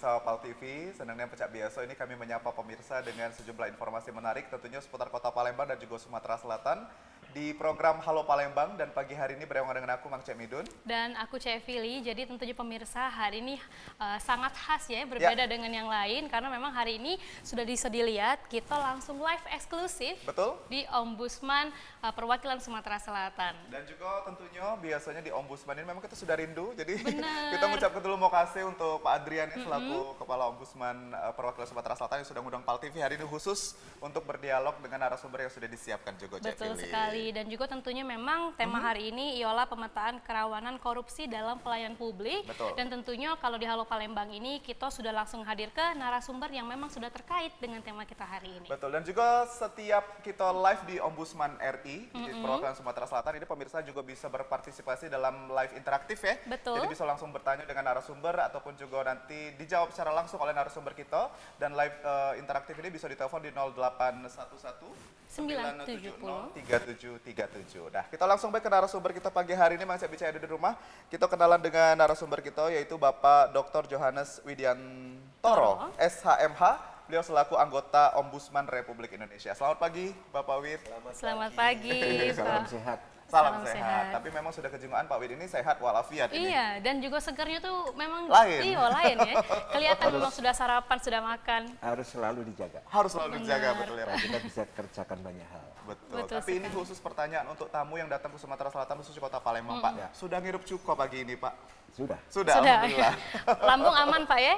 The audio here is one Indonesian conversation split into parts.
pemirsa Pal TV, senangnya pecah biasa ini kami menyapa pemirsa dengan sejumlah informasi menarik tentunya seputar Kota Palembang dan juga Sumatera Selatan di program Halo Palembang, dan pagi hari ini bersama dengan aku Mang Cek Midun dan aku Cek Fili. Jadi tentunya pemirsa hari ini sangat khas ya, berbeda dengan yang lain karena memang hari ini sudah bisa dilihat kita langsung live eksklusif di Ombudsman Perwakilan Sumatera Selatan. Dan juga tentunya biasanya di Ombudsman ini memang kita sudah rindu, jadi kita mengucapkan dulu mau kasih untuk Pak Adrian selaku Kepala Ombudsman Perwakilan Sumatera Selatan yang sudah mengundang Pal TV hari ini khusus untuk berdialog dengan narasumber yang sudah disiapkan juga. Betul sekali, dan juga tentunya memang tema hari ini ialah pemetaan kerawanan korupsi dalam pelayanan publik. Dan tentunya kalau di Halo Palembang ini kita sudah langsung hadir ke narasumber yang memang sudah terkait dengan tema kita hari ini. Betul, dan juga setiap kita live di Ombudsman RI di Perwakilan Sumatera Selatan ini pemirsa juga bisa berpartisipasi dalam live interaktif ya. Jadi bisa langsung bertanya dengan narasumber ataupun juga nanti dijawab secara langsung oleh narasumber kita, dan live interaktif ini bisa ditelepon di 0811 970 3737. Nah, kita langsung baik ke narasumber kita pagi hari ini, Mang Cek Bicara di rumah. Kita kenalan dengan narasumber kita yaitu Bapak Dr. Johannes Widiantoro, SHMH. Beliau selaku anggota Ombudsman Republik Indonesia. Selamat pagi, Bapak Wid. Selamat pagi. Salam sehat. Salam sehat. Tapi memang sudah kejenggoan Pak Wid ini sehat walafiat ini. Iya, dan juga segernya tuh memang lain ya. Kelihatan memang sudah sarapan, sudah makan. Harus selalu dijaga. Harus selalu dijaga, betul ya. Kita bisa kerjakan banyak hal. Betul. Tapi ini khusus pertanyaan untuk tamu yang datang ke Sumatera Selatan, khusus di Kota Palembang, Pak. Sudah ngirup cuko pagi ini, Pak? Sudah. Alhamdulillah. Lambung aman, Pak ya.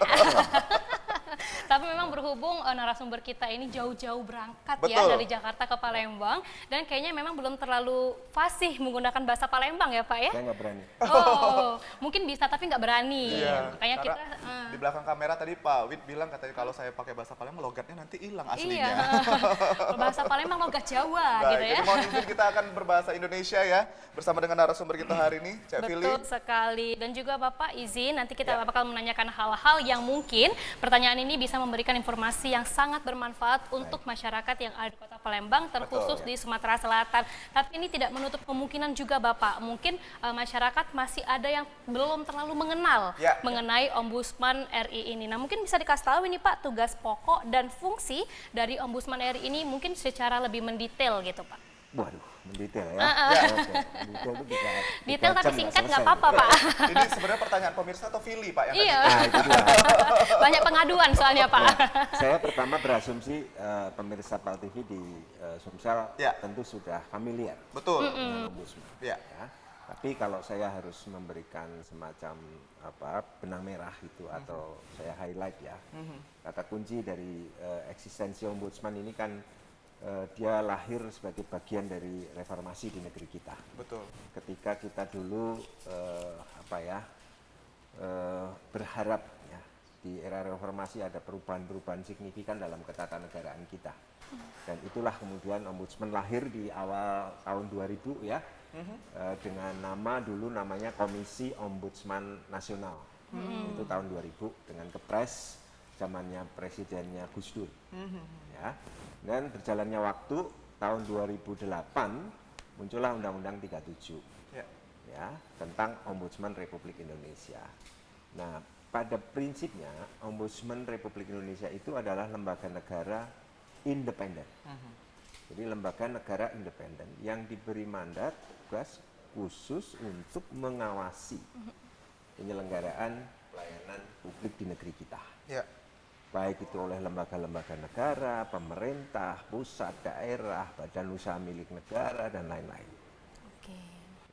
Tapi memang berhubung narasumber kita ini jauh-jauh berangkat ya dari Jakarta ke Palembang, dan kayaknya memang belum terlalu fasih menggunakan bahasa Palembang ya Pak ya? Saya nggak berani. Oh, mungkin bisa tapi nggak berani. Iya, makanya kita di belakang kamera tadi Pak Wid bilang katanya kalau saya pakai bahasa Palembang logatnya nanti hilang aslinya. Iya. Bahasa Palembang logat Jawa gitu ya. Jadi mohon izin kita akan berbahasa Indonesia ya bersama dengan narasumber kita hari ini, Cek Fili. Betul sekali. Dan juga Bapak izin nanti kita bakal menanyakan hal-hal yang mungkin pertanyaan ini bisa memberikan informasi yang sangat bermanfaat untuk masyarakat yang ada di Kota Palembang, terkhusus di Sumatera Selatan. Tapi ini tidak menutup kemungkinan juga Bapak, mungkin masyarakat masih ada yang belum terlalu mengenal mengenai Ombudsman RI ini. Nah, mungkin bisa dikasih tahu ini Pak, tugas pokok dan fungsi dari Ombudsman RI ini mungkin secara lebih mendetail gitu Pak. Waduh, mendetail ya. Detail itu bisa detail tapi singkat nggak apa-apa Pak. Ini sebenarnya pertanyaan pemirsa atau Fili Pak yang iya. Banyak pengaduan soalnya Pak. Saya pertama berasumsi pemirsa Pal TV di Sumsel tentu sudah familiar dengan Ombudsman. Ya. Tapi kalau saya harus memberikan semacam benang merah itu atau saya highlight ya, kata kunci dari eksistensi Ombudsman ini kan dia lahir sebagai bagian dari reformasi di negeri kita. Betul. Ketika kita dulu berharap ya di era reformasi ada perubahan-perubahan signifikan dalam ketatanegaraan kita. Dan itulah kemudian Ombudsman lahir di awal tahun 2000 ya. Dengan nama dulu namanya Komisi Ombudsman Nasional. Itu tahun 2000 dengan Kepres zamannya presidennya Gus Dur. Ya. Dan berjalannya waktu tahun 2008 muncullah Undang-Undang 37 ya tentang Ombudsman Republik Indonesia. Nah, pada prinsipnya Ombudsman Republik Indonesia itu adalah lembaga negara independen. Jadi lembaga negara independen yang diberi mandat tugas khusus untuk mengawasi penyelenggaraan pelayanan publik di negeri kita. Baik itu oleh lembaga-lembaga negara, pemerintah, pusat, daerah, badan usaha milik negara, dan lain-lain.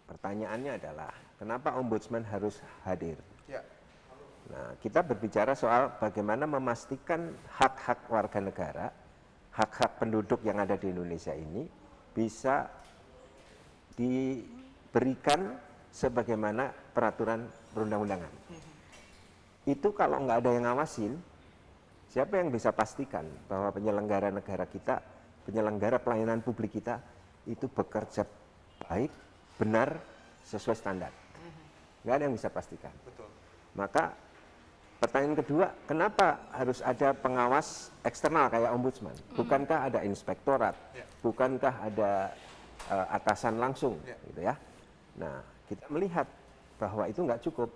Pertanyaannya adalah, kenapa Ombudsman harus hadir? Nah, kita berbicara soal bagaimana memastikan hak-hak warga negara, hak-hak penduduk yang ada di Indonesia ini bisa diberikan sebagaimana peraturan perundang-undangan. Itu kalau nggak ada yang ngawasin, siapa yang bisa pastikan bahwa penyelenggara negara kita, penyelenggara pelayanan publik kita itu bekerja baik, benar, sesuai standar? Nggak ada yang bisa pastikan. Maka pertanyaan kedua, kenapa harus ada pengawas eksternal kayak Ombudsman? Bukankah ada inspektorat? Bukankah ada atasan langsung? Gitu ya. Nah, kita melihat bahwa itu nggak cukup.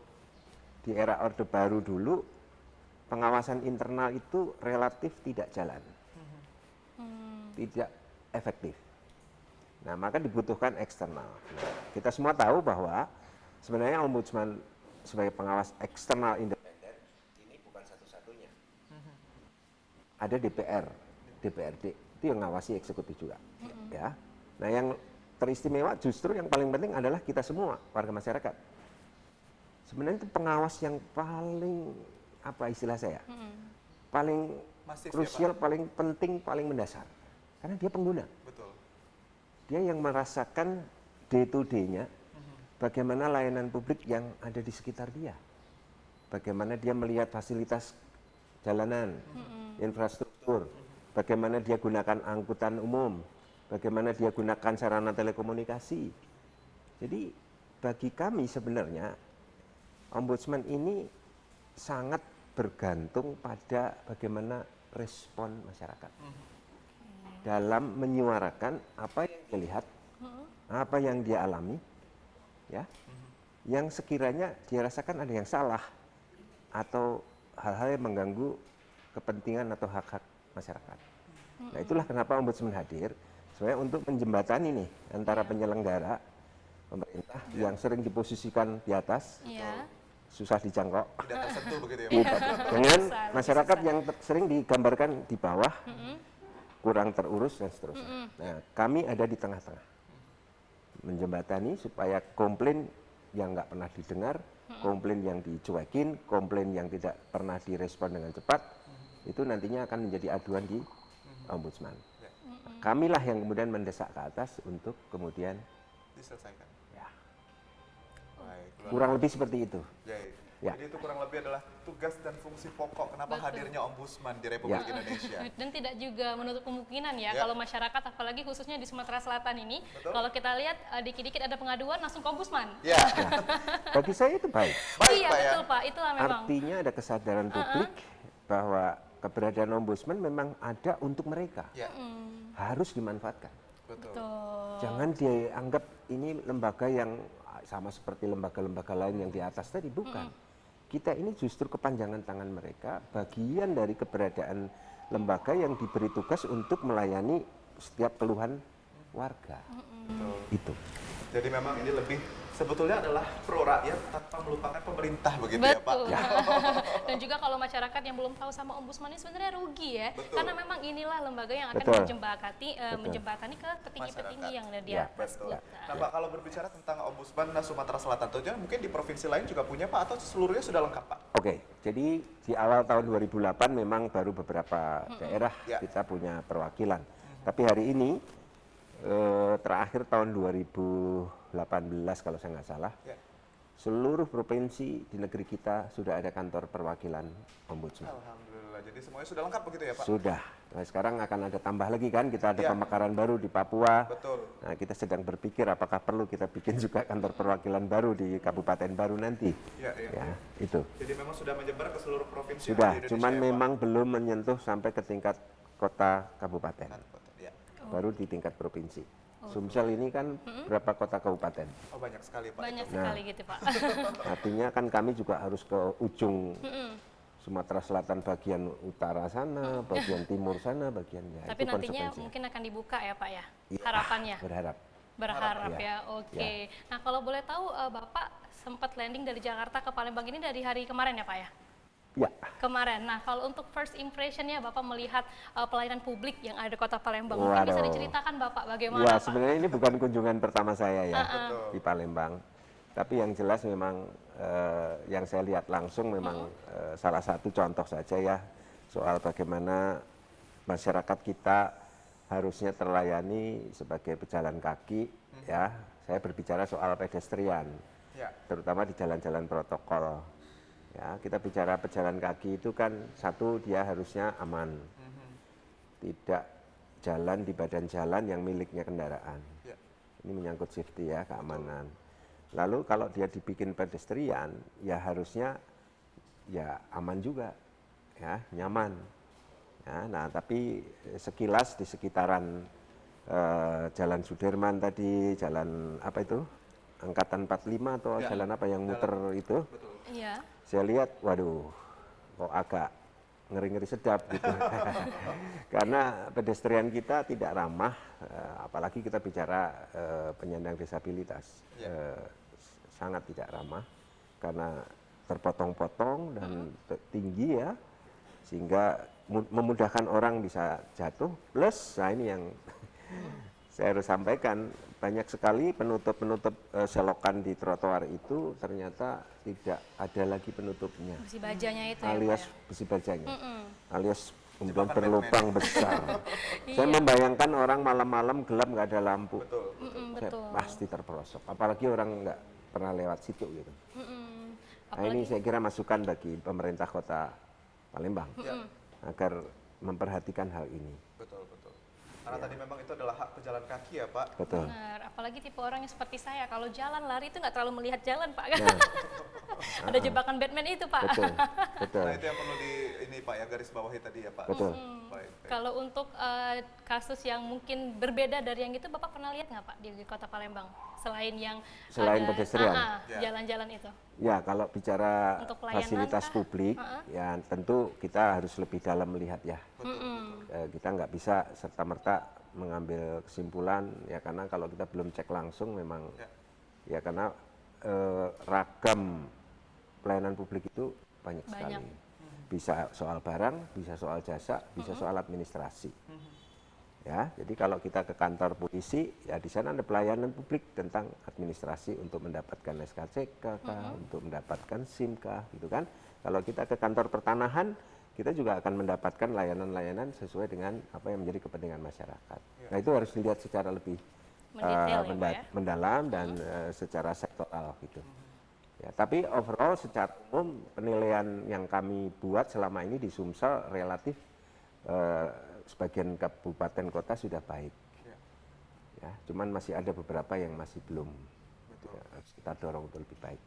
Di era Orde Baru dulu, pengawasan internal itu relatif tidak jalan, tidak efektif. Nah, maka dibutuhkan eksternal. Nah, kita semua tahu bahwa sebenarnya ombudsman sebagai pengawas eksternal independen ini bukan satu-satunya. Ada DPR, DPRD itu yang ngawasi eksekutif juga. Ya. Nah, yang teristimewa justru yang paling penting adalah kita semua warga masyarakat. Sebenarnya itu pengawas yang paling apa istilah saya, paling Masif, krusial, ya, Pak? paling penting, paling mendasar. Karena dia pengguna. Betul. Dia yang merasakan day to day-nya, bagaimana layanan publik yang ada di sekitar dia. Bagaimana dia melihat fasilitas jalanan, infrastruktur, bagaimana dia gunakan angkutan umum, bagaimana dia gunakan sarana telekomunikasi. Jadi bagi kami sebenarnya, ombudsman ini sangat bergantung pada bagaimana respon masyarakat dalam menyuarakan apa yang dia lihat, apa yang dia alami, ya, yang sekiranya dia rasakan ada yang salah atau hal-hal yang mengganggu kepentingan atau hak-hak masyarakat. Nah, itulah kenapa ombudsman hadir, sebenarnya untuk menjembatani nih antara penyelenggara pemerintah yang sering diposisikan di atas, susah dijangkau, Tidak tersentuh begitu ya, Iya, Pak? dengan masyarakat yang sering digambarkan di bawah, kurang terurus dan seterusnya. Nah, kami ada di tengah-tengah, menjembatani supaya komplain yang nggak pernah didengar, komplain yang dicuekin, komplain yang tidak pernah direspon dengan cepat, itu nantinya akan menjadi aduan di ombudsman. Kamilah yang kemudian mendesak ke atas untuk kemudian Diselesaikan. ya, Baik, kurang lebih seperti itu. Ya. Jadi itu kurang lebih adalah tugas dan fungsi pokok kenapa hadirnya ombudsman di Republik Indonesia. Dan tidak juga menutup kemungkinan ya, kalau masyarakat apalagi khususnya di Sumatera Selatan ini, kalau kita lihat dikit-dikit ada pengaduan langsung ke ombudsman. Ya, Bagi saya itu baik. baik Iya Pak ya. betul Pak, itulah memang. Artinya ada kesadaran publik bahwa keberadaan ombudsman memang ada untuk mereka. Ya, Harus dimanfaatkan. betul. Betul. Jangan dianggap ini lembaga yang sama seperti lembaga-lembaga lain yang di atas tadi, bukan. Kita ini justru kepanjangan tangan mereka, bagian dari keberadaan lembaga yang diberi tugas untuk melayani setiap keluhan warga. Itu. Jadi memang ini lebih sebetulnya adalah pro rakyat tanpa melupakan pemerintah begitu ya Pak. Betul. Dan juga kalau masyarakat yang belum tahu sama ombudsman ini sebenarnya rugi ya. Betul. Karena memang inilah lembaga yang akan Betul. menjembatani ke petinggi-petinggi yang ada di Ya, atas. Betul. kita. Nah Pak, kalau berbicara tentang ombudsman Sumatera Selatan, tentunya mungkin di provinsi lain juga punya Pak atau seluruhnya sudah lengkap Pak? Oke, jadi di awal tahun 2008 memang baru beberapa daerah Ya. kita punya perwakilan. Tapi hari ini terakhir tahun 2018 kalau saya nggak salah, Ya. seluruh provinsi di negeri kita sudah ada kantor perwakilan ombudsman. Alhamdulillah, jadi semuanya sudah lengkap begitu ya Pak? Sudah. Nah, sekarang akan ada tambah lagi kan, kita ada Ya. pemekaran baru di Papua. Betul. Nah, kita sedang berpikir apakah perlu kita bikin juga kantor perwakilan baru di kabupaten baru nanti. Ya, ya. Ya, itu. Jadi memang sudah menyebar ke seluruh provinsi yang Sudah, ada di Indonesia cuman ya, Pak? memang belum menyentuh sampai ke tingkat kota kabupaten. Ya. Baru di tingkat provinsi. Sumsel ini kan berapa kota kabupaten? Oh banyak sekali Pak. Banyak itu. sekali gitu Pak. Artinya kan kami juga harus ke ujung Sumatera Selatan bagian utara sana, bagian timur sana, bagiannya. Tapi nantinya mungkin akan dibuka ya Pak ya, Ya, harapannya. Ya. Berharap ya, oke. Nah kalau boleh tahu Bapak sempat landing dari Jakarta ke Palembang ini dari hari kemarin ya Pak ya? Ya, Kemarin. Nah kalau untuk first impression-nya Bapak melihat pelayanan publik yang ada di Kota Palembang, mungkin bisa Waduh. diceritakan Bapak bagaimana ya Pak? sebenarnya ini bukan kunjungan pertama saya ya Betul. di Palembang. Tapi yang jelas memang yang saya lihat langsung memang salah satu contoh saja ya soal bagaimana masyarakat kita harusnya terlayani sebagai pejalan kaki ya. Saya berbicara soal pedestrian, Ya. terutama di jalan-jalan protokol. Ya, kita bicara pejalan kaki itu kan satu dia harusnya aman, tidak jalan di badan jalan yang miliknya kendaraan. Ya. Ini menyangkut safety ya, keamanan. Lalu kalau dia dibikin pedestrian, ya harusnya ya aman juga, ya nyaman. Ya, nah tapi sekilas di sekitaran Jalan Sudirman tadi, jalan apa itu, Angkatan 45 atau Ya, jalan apa yang muter itu, Betul. Iya. saya lihat, waduh, kok agak ngeri-ngeri sedap gitu. Karena pedestrian kita tidak ramah, apalagi kita bicara penyandang disabilitas, sangat tidak ramah karena terpotong-potong dan tinggi ya, sehingga memudahkan orang bisa jatuh. Plus, nah ini yang saya harus sampaikan, banyak sekali penutup-penutup selokan di trotoar itu ternyata tidak ada lagi penutupnya. Besi bajanya itu alias ya, Pak, ya? besi bajanya, alias kemudian Jebakan berlubang besar. Saya membayangkan orang malam-malam gelap nggak ada lampu, saya betul. pasti terperosok. Apalagi orang nggak pernah lewat situ gitu. Nah ini saya kira masukan bagi pemerintah Kota Palembang agar memperhatikan hal ini. Betul, betul. Karena tadi memang itu adalah hak pejalan kaki ya Pak. Betul. Benar, apalagi tipe orang yang seperti saya, kalau jalan lari itu nggak terlalu melihat jalan Pak. Nah, Ada jebakan Batman itu Pak. betul, betul. Nah itu yang perlu ini Pak ya, garis bawahi tadi ya Pak. Betul. Baik, baik. Kalau untuk kasus yang mungkin berbeda dari yang itu, Bapak pernah lihat nggak Pak di Kota Palembang? Selain yang Selain ada pedestrian? jalan-jalan itu. Ya, kalau bicara Untuk pelayanan fasilitas kah? publik, ya tentu kita harus lebih dalam melihat ya. Kita nggak bisa serta-merta mengambil kesimpulan, ya karena kalau kita belum cek langsung memang, ya karena ragam pelayanan publik itu banyak sekali. Bisa soal barang, bisa soal jasa, bisa soal administrasi. Ya, jadi kalau kita ke kantor polisi, ya di sana ada pelayanan publik tentang administrasi untuk mendapatkan SKCK kah, untuk mendapatkan SIM kah, gitu kan. Kalau kita ke kantor pertanahan, kita juga akan mendapatkan layanan-layanan sesuai dengan apa yang menjadi kepentingan masyarakat. Nah itu harus dilihat secara lebih mendalam dan secara sektoral gitu. Ya, tapi overall secara umum penilaian yang kami buat selama ini di Sumsel relatif sebagian kabupaten kota sudah baik. Ya, cuman masih ada beberapa yang masih belum. Harus kita dorong untuk lebih baik.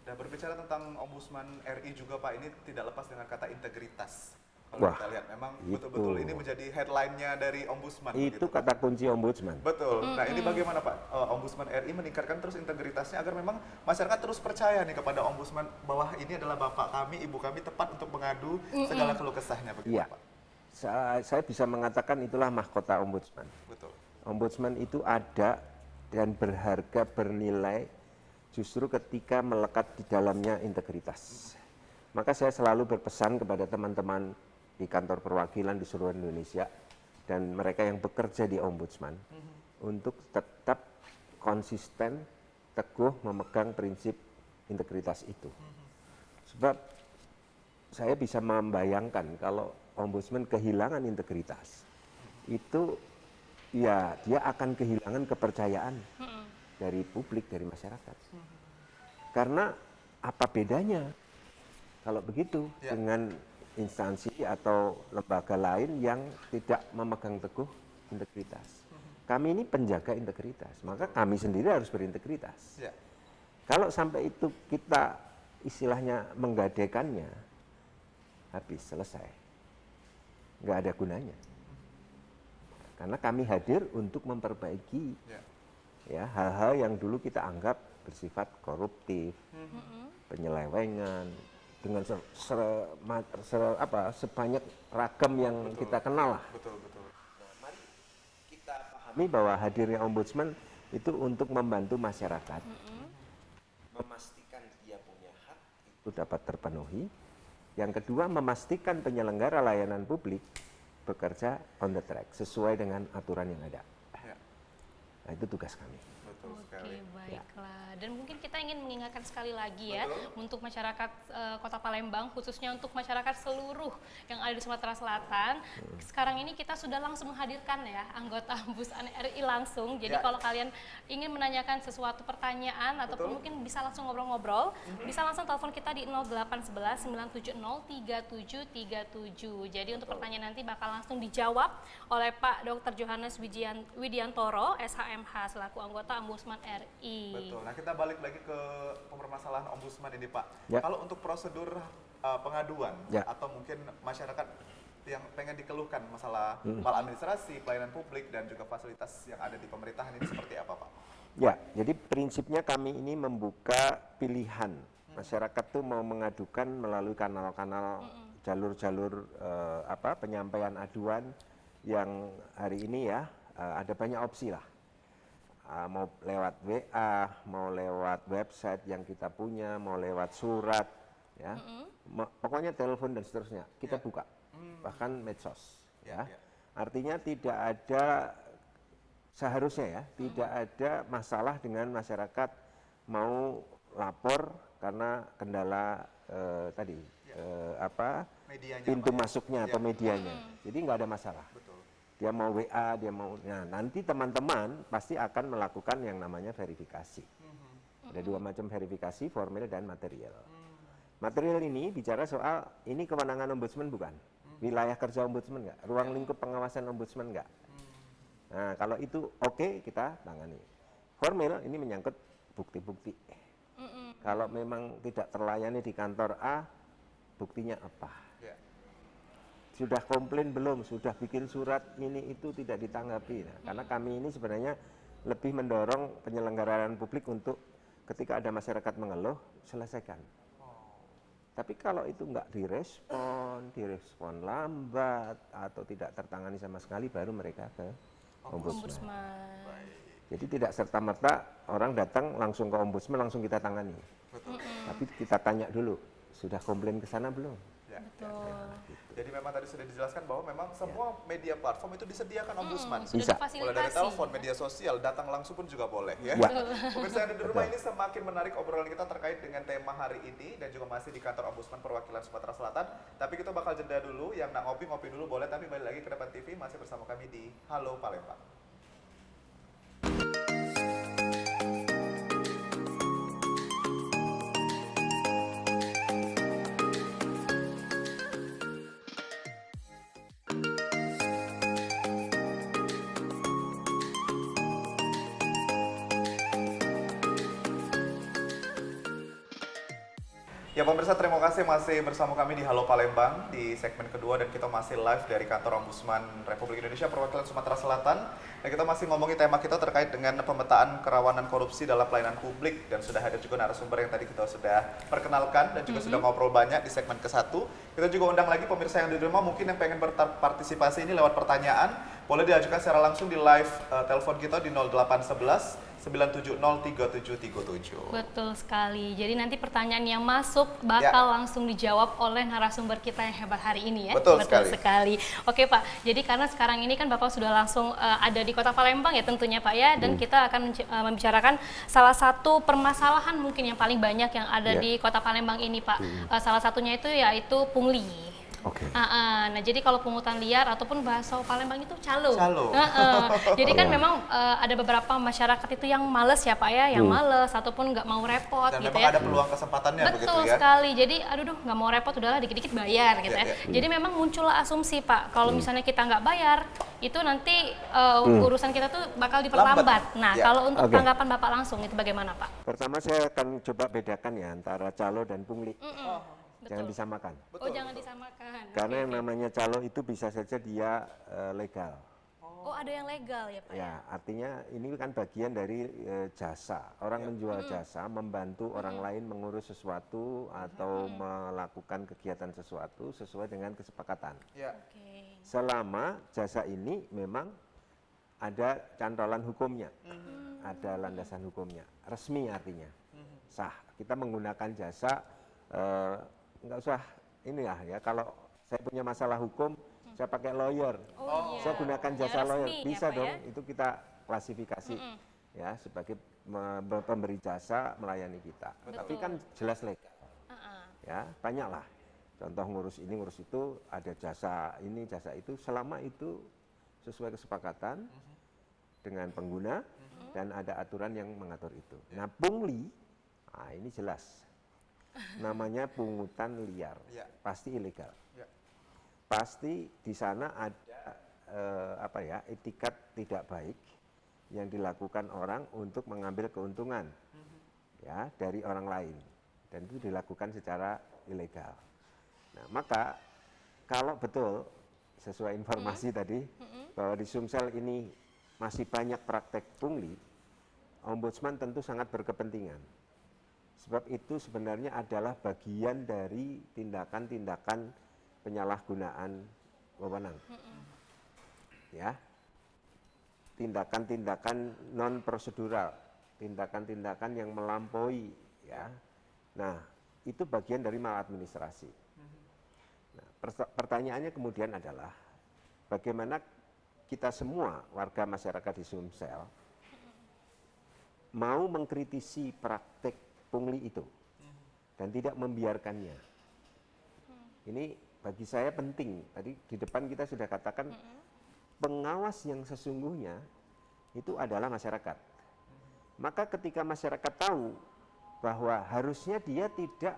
Dan berbicara tentang Ombudsman RI juga Pak, ini tidak lepas dengan kata integritas. Kalau kita lihat memang betul-betul ini menjadi headline-nya dari Ombudsman. Itu gitu, kata kunci Ombudsman. Betul. Nah ini bagaimana Pak, Ombudsman RI meningkatkan terus integritasnya agar memang masyarakat terus percaya nih kepada Ombudsman bahwa ini adalah bapak kami, ibu kami tepat untuk mengadu segala keluh kesahnya. Bagaimana Pak? Saya bisa mengatakan itulah mahkota Ombudsman. Betul. Ombudsman itu ada dan berharga, bernilai justru ketika melekat di dalamnya integritas. Maka saya selalu berpesan kepada teman-teman di kantor perwakilan di seluruh Indonesia dan mereka yang bekerja di Ombudsman untuk tetap konsisten, teguh memegang prinsip integritas itu. Sebab saya bisa membayangkan kalau Ombudsman kehilangan integritas, itu ya dia akan kehilangan kepercayaan dari publik, dari masyarakat. Karena apa bedanya kalau begitu dengan instansi atau lembaga lain yang tidak memegang teguh integritas. Kami ini penjaga integritas, maka kami sendiri harus berintegritas. Kalau sampai itu kita istilahnya menggadekannya, habis, selesai. Nggak ada gunanya. Karena kami hadir untuk memperbaiki ya hal-hal yang dulu kita anggap bersifat koruptif, penyelewengan, dengan sebanyak ragam yang kita kenal lah. Betul, betul. Nah, mari kita pahami bahwa hadirnya Ombudsman itu untuk membantu masyarakat, memastikan dia punya hak itu dapat terpenuhi. Yang kedua, memastikan penyelenggara layanan publik bekerja on the track sesuai dengan aturan yang ada. Nah, itu tugas kami. Betul sekali. Oke, baiklah. Dan mungkin kita ingin mengingatkan sekali lagi ya untuk masyarakat Kota Palembang, khususnya untuk masyarakat seluruh yang ada di Sumatera Selatan. Sekarang ini kita sudah langsung menghadirkan ya anggota Ombudsman RI langsung. Jadi kalau kalian ingin menanyakan sesuatu pertanyaan ataupun mungkin bisa langsung ngobrol-ngobrol, bisa langsung telepon kita di 0811 970 3737. Jadi untuk pertanyaan nanti bakal langsung dijawab oleh Pak Dr. Johannes Widiantoro, SHMH selaku anggota Ombudsman RI. Betul. Nah, kita balik lagi ke permasalahan Ombudsman ini, Pak. Ya. Kalau untuk prosedur pengaduan atau mungkin masyarakat yang pengen dikeluhkan masalah maladministrasi, pelayanan publik dan juga fasilitas yang ada di pemerintahan ini seperti apa, Pak? Ya, jadi prinsipnya kami ini membuka pilihan. Masyarakat tuh mau mengadukan melalui kanal-kanal jalur-jalur penyampaian aduan yang hari ini ya ada banyak opsi lah. Mau lewat WA, mau lewat website yang kita punya, mau lewat surat, ya, pokoknya telepon dan seterusnya kita buka, bahkan medsos, ya. Artinya tidak ada seharusnya ya, tidak ada masalah dengan masyarakat mau lapor karena kendala tadi pintu masuknya atau medianya, jadi nggak ada masalah. Betul. Dia mau WA, dia mau, nah nanti teman-teman pasti akan melakukan yang namanya verifikasi. Ada dua macam verifikasi, formil dan material. Material ini bicara soal ini kewenangan ombudsman bukan, wilayah kerja ombudsman enggak, ruang lingkup pengawasan ombudsman enggak. Nah kalau itu oke, kita tangani. Formil ini menyangkut bukti-bukti. Kalau memang tidak terlayani di kantor A, buktinya apa? Sudah komplain belum, sudah bikin surat ini itu tidak ditanggapi. Nah, karena kami ini sebenarnya lebih mendorong penyelenggaraan publik untuk ketika ada masyarakat mengeluh, selesaikan. Tapi kalau itu nggak direspon lambat atau tidak tertangani sama sekali, baru mereka ke ombudsman. Jadi tidak serta-merta orang datang langsung ke ombudsman, langsung kita tangani. Tapi kita tanya dulu, sudah komplain ke sana belum? Betul. Jadi memang tadi sudah dijelaskan bahwa memang semua media platform itu disediakan ombudsman. Bisa. Mulai dari telepon, media sosial, datang langsung pun juga boleh ya. Pemirsa yang ada di rumah, ini semakin menarik obrolan kita terkait dengan tema hari ini dan juga masih di kantor Ombudsman Perwakilan Sumatera Selatan. Tapi kita bakal jeda dulu, yang nak ngopi dulu boleh, tapi balik lagi ke depan TV masih bersama kami di Halo Palembang. Ya pemirsa, terima kasih masih bersama kami di Halo Palembang di segmen kedua, dan kita masih live dari kantor Ombudsman Republik Indonesia Perwakilan Sumatera Selatan. Dan kita masih ngomongin tema kita terkait dengan pemetaan kerawanan korupsi dalam pelayanan publik, dan sudah ada juga narasumber yang tadi kita sudah perkenalkan dan juga sudah ngobrol banyak di segmen ke-1. Kita juga undang lagi pemirsa yang di rumah mungkin yang pengen berpartisipasi ini lewat pertanyaan, boleh diajukan secara langsung di live telepon kita di 0811 9703737. Betul sekali. Jadi nanti pertanyaan yang masuk bakal langsung dijawab oleh narasumber kita yang hebat hari ini ya. Betul sekali. Oke Pak, jadi karena sekarang ini kan Bapak sudah langsung ada di Kota Palembang ya tentunya Pak ya, dan kita akan membicarakan salah satu permasalahan mungkin yang paling banyak yang ada di Kota Palembang ini Pak. Salah satunya itu yaitu pungli. Nah, jadi kalau pungutan liar ataupun bahasa Palembang itu calo. Jadi kan memang ada beberapa masyarakat itu yang males ya Pak ya, yang males ataupun nggak mau repot dan gitu memang ya. ada peluang kesempatannya begitu ya. Betul sekali. Jadi aduh nggak mau repot, udahlah dikit-dikit bayar gitu ya. Jadi memang muncullah asumsi Pak, kalau misalnya kita nggak bayar, itu nanti urusan kita tuh bakal diperlambat. Nah, kalau untuk tanggapan Bapak langsung itu bagaimana Pak? Pertama saya akan coba bedakan ya antara calo dan pungli. Jangan disamakan. Jangan disamakan. Karena yang namanya calo itu bisa saja dia legal. Ada yang legal ya Pak? Ya, artinya ini kan bagian dari jasa. Orang menjual jasa, membantu orang lain mengurus sesuatu atau melakukan kegiatan sesuatu sesuai dengan kesepakatan. Selama jasa ini memang ada cantolan hukumnya, ada landasan hukumnya, resmi artinya, sah. Kita menggunakan jasa, nggak usah ini ya, kalau saya punya masalah hukum, saya pakai lawyer, saya gunakan jasa lawyer, bisa ya, dong, ya? Itu kita klasifikasi ya sebagai pemberi jasa melayani kita. Tapi kan jelas legal, ya banyaklah. Contoh ngurus ini, ngurus itu, ada jasa ini, jasa itu, selama itu sesuai kesepakatan dengan pengguna dan ada aturan yang mengatur itu. Nah pungli, ini jelas. Namanya pungutan liar, pasti ilegal. Pasti di sana ada etikat tidak baik yang dilakukan orang untuk mengambil keuntungan ya dari orang lain, dan itu dilakukan secara ilegal. Nah, maka kalau betul sesuai informasi tadi bahwa di Sumsel ini masih banyak praktek pungli, Ombudsman tentu sangat berkepentingan. Sebab itu sebenarnya adalah bagian dari tindakan-tindakan penyalahgunaan wewenang. Ya. Tindakan-tindakan non prosedural, tindakan-tindakan yang melampaui, ya. Nah, itu bagian dari maladministrasi. Nah, pertanyaannya kemudian adalah bagaimana kita semua warga masyarakat di Sumsel mau mengkritisi praktek pungli itu dan tidak membiarkannya. Ini bagi saya penting. Tadi di depan kita sudah katakan pengawas yang sesungguhnya itu adalah masyarakat. Maka ketika masyarakat tahu bahwa harusnya dia tidak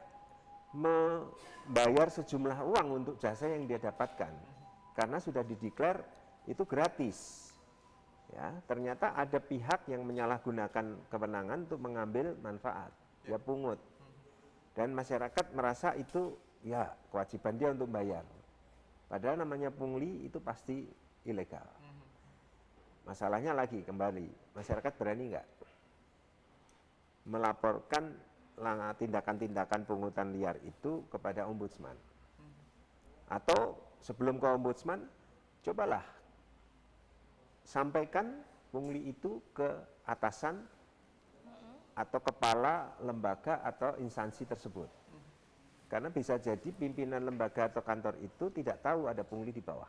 membayar sejumlah uang untuk jasa yang dia dapatkan karena sudah dideklar itu gratis. Ya, ternyata ada pihak yang menyalahgunakan kewenangan untuk mengambil manfaat, dia pungut. Dan masyarakat merasa itu ya kewajiban dia untuk bayar. Padahal namanya pungli itu pasti ilegal. Masalahnya lagi kembali, masyarakat berani nggak melaporkan tindakan-tindakan pungutan liar itu kepada ombudsman? Atau sebelum ke ombudsman, cobalah sampaikan pungli itu ke atasan atau kepala lembaga atau instansi tersebut. Karena bisa jadi pimpinan lembaga atau kantor itu tidak tahu ada pungli di bawah.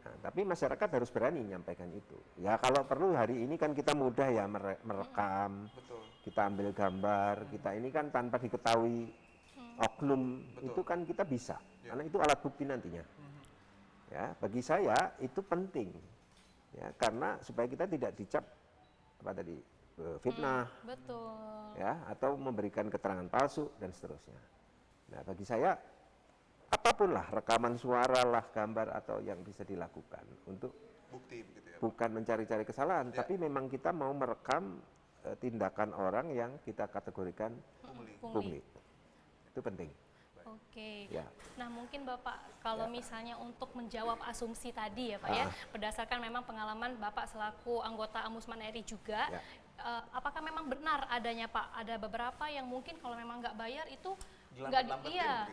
Nah, tapi masyarakat harus berani menyampaikan itu. Ya kalau perlu hari ini kan kita mudah ya merekam, kita ambil gambar, kita ini kan tanpa diketahui oknum itu kan kita bisa, karena itu alat bukti nantinya. Ya bagi saya itu penting, ya karena supaya kita tidak dicap apa tadi fitnah, ya atau memberikan keterangan palsu dan seterusnya. Nah bagi saya apapun lah, rekaman suara lah, gambar atau yang bisa dilakukan untuk bukti begitu ya, bukan mencari-cari kesalahan, tapi memang kita mau merekam tindakan orang yang kita kategorikan pungli. Itu penting. Oke. Ya. Nah mungkin Bapak kalau misalnya untuk menjawab asumsi tadi ya Pak ya, berdasarkan memang pengalaman Bapak selaku anggota Ombudsman RI juga, apakah memang benar adanya Pak, ada beberapa yang mungkin kalau memang nggak bayar itu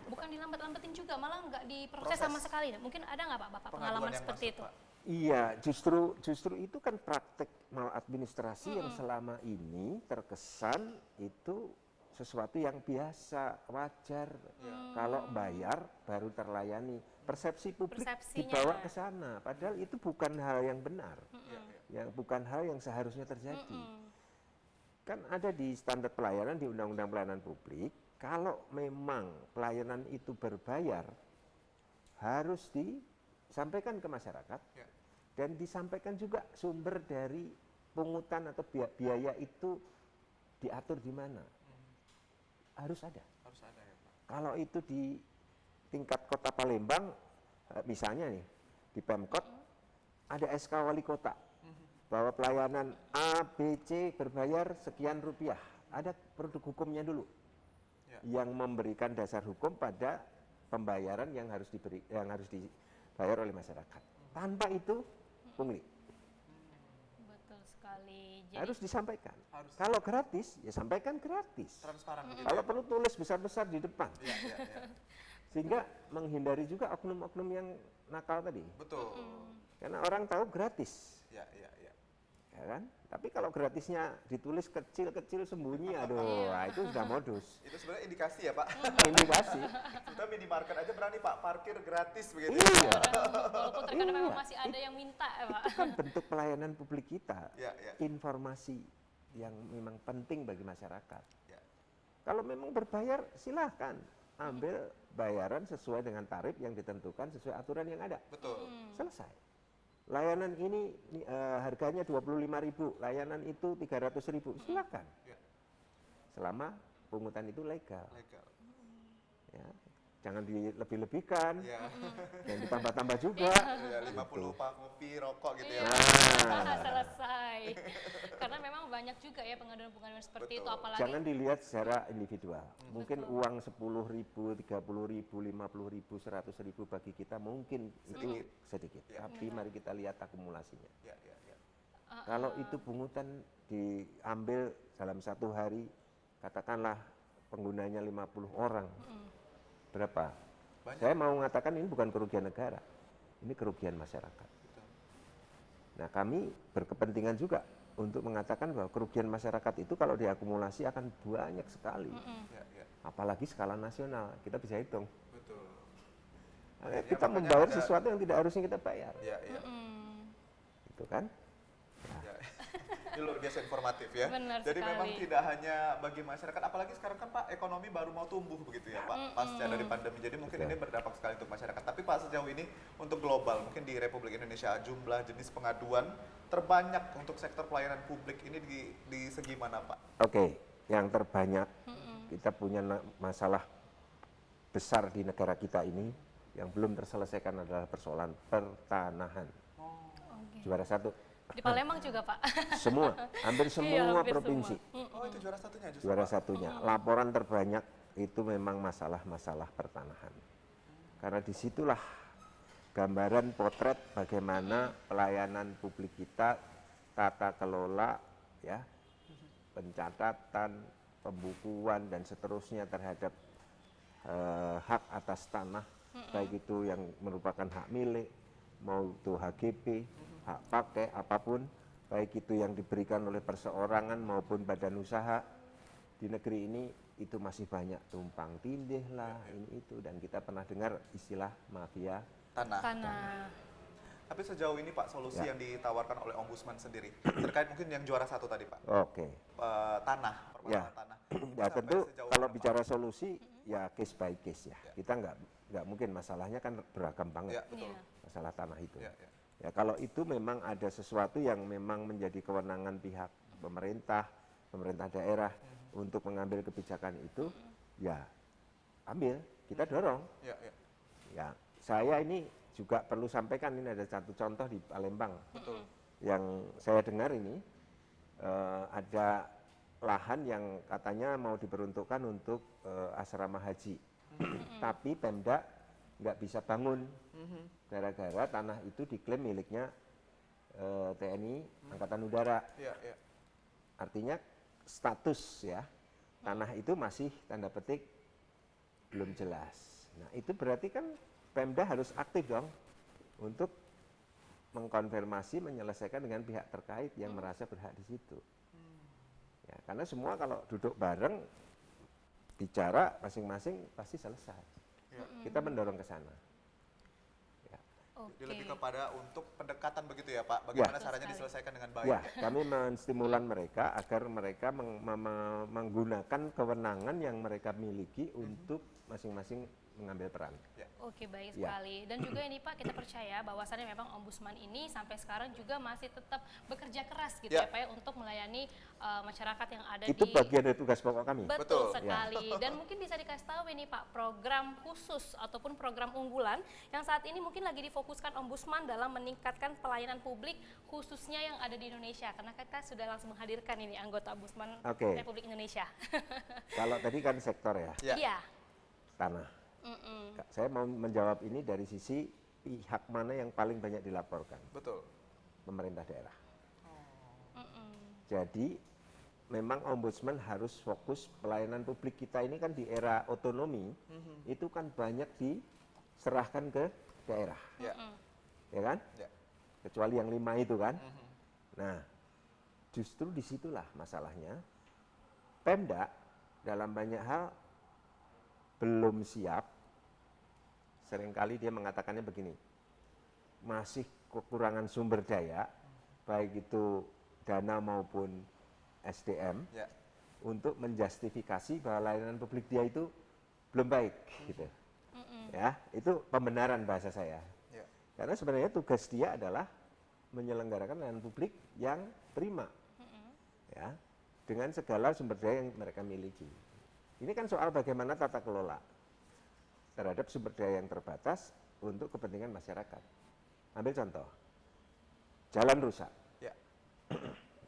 bukan dilambat-lambatin juga, malah nggak diproses sama sekali. Mungkin ada nggak Pak Bapak pengalaman seperti itu? Pak. Iya, justru itu kan praktek maladministrasi yang selama ini terkesan itu sesuatu yang biasa, wajar. Kalau bayar baru terlayani. Persepsi publik dibawa ke sana, padahal itu bukan hal yang benar. Yang bukan hal yang seharusnya terjadi. Kan ada di standar pelayanan di Undang-Undang Pelayanan Publik, kalau memang pelayanan itu berbayar, harus disampaikan ke masyarakat, dan disampaikan juga sumber dari pungutan atau biaya itu diatur di mana. Harus ada. Harus ada ya Pak. Kalau itu di tingkat Kota Palembang, misalnya nih, di Pemkot, ada SK Wali Kota, bahwa pelayanan A, B, C berbayar sekian rupiah. Ada produk hukumnya dulu. Yang memberikan dasar hukum pada pembayaran yang harus dibayar oleh masyarakat. Tanpa itu pungli. Betul sekali. Jadi, harus disampaikan. Kalau gratis, ya sampaikan gratis. Transparan. Kalau perlu tulis besar-besar di depan. Sehingga menghindari juga oknum-oknum yang nakal tadi. Betul. Karena orang tahu gratis. Ya kan? Tapi kalau gratisnya ditulis kecil-kecil sembunyi, aduh, itu sudah modus. Itu sebenarnya indikasi ya Pak? Indikasi. Kita minimarket aja berani Pak, parkir gratis begitu. Iya. Walaupun terkadang memang masih ada yang minta ya Pak. Itu kan bentuk pelayanan publik kita. Ya. Informasi yang memang penting bagi masyarakat. Ya. Kalau memang berbayar, silahkan ambil bayaran sesuai dengan tarif yang ditentukan sesuai aturan yang ada. Betul. Selesai. Layanan ini harganya 25.000, layanan itu 300.000, silakan. Selama pungutan itu legal. Ya, jangan dilebih-lebihkan, jangan ditambah-tambah juga. 50 Pak, kopi, rokok gitu ya. Selesai. Karena memang banyak juga ya pengaduan-pengaduan seperti itu, apalagi jangan dilihat secara individual. Mungkin uang 10.000, 30.000, 50.000, 100.000 bagi kita mungkin itu sedikit. Tapi mari kita lihat akumulasinya. Kalau itu pungutan diambil dalam satu hari, katakanlah penggunanya 50 orang, berapa? Saya mau mengatakan ini bukan kerugian negara, ini kerugian masyarakat. Nah, kami berkepentingan juga untuk mengatakan bahwa kerugian masyarakat itu kalau diakumulasi akan banyak sekali. Apalagi skala nasional, kita bisa hitung. Betul. Kita membayar sesuatu yang tidak harusnya kita bayar. Itu kan? Ini luar biasa informatif ya. Benar Jadi sekali. memang tidak hanya bagi masyarakat, apalagi sekarang kan Pak, ekonomi baru mau tumbuh begitu ya Pak, pasca dari pandemi. Jadi mungkin ini berdampak sekali untuk masyarakat. Tapi Pak, sejauh ini untuk global, mungkin di Republik Indonesia, jumlah jenis pengaduan terbanyak untuk sektor pelayanan publik ini di segi mana Pak? Oke, yang terbanyak kita punya masalah besar di negara kita ini yang belum terselesaikan adalah persoalan pertanahan. Juara 1. Di Palembang juga Pak. Semua, hampir semua hampir provinsi. Oh, itu juara satunya justru Juara Pak? satunya. Laporan terbanyak itu memang masalah-masalah pertanahan. Karena disitulah gambaran potret bagaimana pelayanan publik kita, tata kelola, ya, pencatatan, pembukuan dan seterusnya terhadap hak atas tanah, baik itu yang merupakan hak milik, mau itu HGP, hak pakai, apapun, baik itu yang diberikan oleh perseorangan maupun badan usaha, di negeri ini itu masih banyak tumpang tindih lah, ini itu, dan kita pernah dengar istilah mafia Tanah. Tapi sejauh ini Pak, solusi yang ditawarkan oleh Ombudsman sendiri terkait mungkin yang juara 1 tadi Pak, Oke. Tanah, permasalahan tanah. Ya Sampai tentu sejauh kalau mana, Pak? bicara solusi ya case by case ya. Kita nggak mungkin, masalahnya kan beragam banget. Ya, betul. Masalah tanah itu. Ya. Ya kalau itu memang ada sesuatu yang memang menjadi kewenangan pihak pemerintah daerah untuk mengambil kebijakan itu, ya ambil, kita dorong. Ya, saya ini juga perlu sampaikan, ini ada satu contoh di Palembang. Betul. Yang saya dengar ini ada lahan yang katanya mau diperuntukkan untuk asrama haji, tapi Pemda nggak bisa bangun gara-gara tanah itu diklaim miliknya TNI Angkatan Udara. Artinya status ya tanah itu masih tanda petik belum jelas. Nah itu berarti kan Pemda harus aktif dong untuk mengkonfirmasi, menyelesaikan dengan pihak terkait yang merasa berhak di situ. Ya, karena semua kalau duduk bareng bicara masing-masing pasti selesai. Kita mendorong ke sana. Jadi lebih kepada untuk pendekatan begitu ya Pak, bagaimana caranya diselesaikan dengan baik. Ya, kami menstimulan mereka agar mereka menggunakan kewenangan yang mereka miliki untuk masing-masing mengambil peran. Oke, baik sekali. Dan juga ini Pak, kita percaya bahwasannya memang Ombudsman ini sampai sekarang juga masih tetap bekerja keras gitu ya Pak ya, untuk melayani masyarakat yang ada itu di... bagian dari tugas pokok kami. Betul sekali. Dan mungkin bisa dikasih tahu ini Pak, program khusus ataupun program unggulan yang saat ini mungkin lagi difokuskan Ombudsman dalam meningkatkan pelayanan publik khususnya yang ada di Indonesia. Karena kita sudah langsung menghadirkan ini anggota Ombudsman Republik Indonesia. Kalau tadi kan sektor ya, Iya. tanah. Saya mau menjawab ini dari sisi pihak mana yang paling banyak dilaporkan. Betul. Pemerintah daerah. Jadi memang Ombudsman harus fokus pelayanan publik kita ini kan di era otonomi, itu kan banyak diserahkan ke daerah. Ya kan? Kecuali yang 5 itu kan. Nah, justru disitulah masalahnya. Pemda dalam banyak hal belum siap. Seringkali dia mengatakannya begini, masih kekurangan sumber daya, baik itu dana maupun SDM, untuk menjustifikasi bahwa layanan publik dia itu belum baik, gitu. Ya, itu pembenaran bahasa saya. Karena sebenarnya tugas dia adalah menyelenggarakan layanan publik yang prima, ya, dengan segala sumber daya yang mereka miliki. Ini kan soal bagaimana tata kelola terhadap sumber daya yang terbatas untuk kepentingan masyarakat. Ambil contoh, jalan rusak.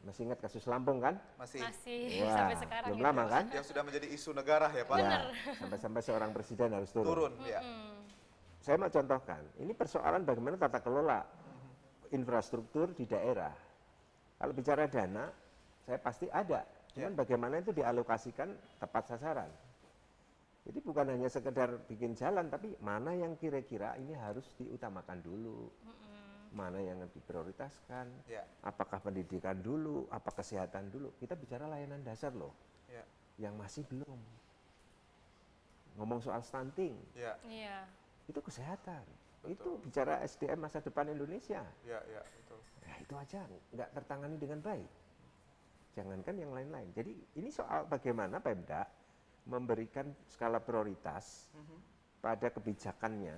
Masih ingat kasus Lampung kan? Masih. Ya, Sampai sekarang. belum lama kan? Yang sudah menjadi isu negara ya Pak. Ya, sampai-sampai seorang presiden harus turun. Saya mau contohkan, ini persoalan bagaimana tata kelola infrastruktur di daerah. Kalau bicara dana, saya pasti ada. Cuman bagaimana itu dialokasikan tepat sasaran. Jadi bukan hanya sekedar bikin jalan, tapi mana yang kira-kira ini harus diutamakan dulu, mana yang diprioritaskan, apakah pendidikan dulu, apa kesehatan dulu. Kita bicara layanan dasar loh, yang masih belum. Ngomong soal stunting, itu kesehatan, itu bicara SDM masa depan Indonesia. Nah, itu aja nggak tertangani dengan baik. Jangankan yang lain-lain. Jadi ini soal bagaimana Pemda memberikan skala prioritas pada kebijakannya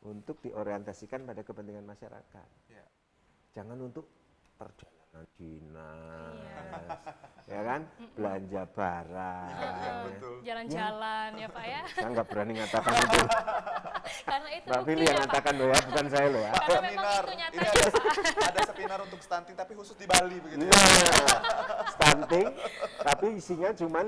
untuk diorientasikan pada kepentingan masyarakat. Jangan untuk perjalanan dinas, ya kan, belanja barang, jalan-jalan ya Pak ya. Saya nggak berani ngatakan itu. Karena itu Mbak Fili yang ngatakan loh ya, bukan saya loh ya. Karena memang Seminar, itu ini nyatanya Pak. ada seminar untuk stunting tapi khusus di Bali begitu ya. Stunting, tapi isinya cuman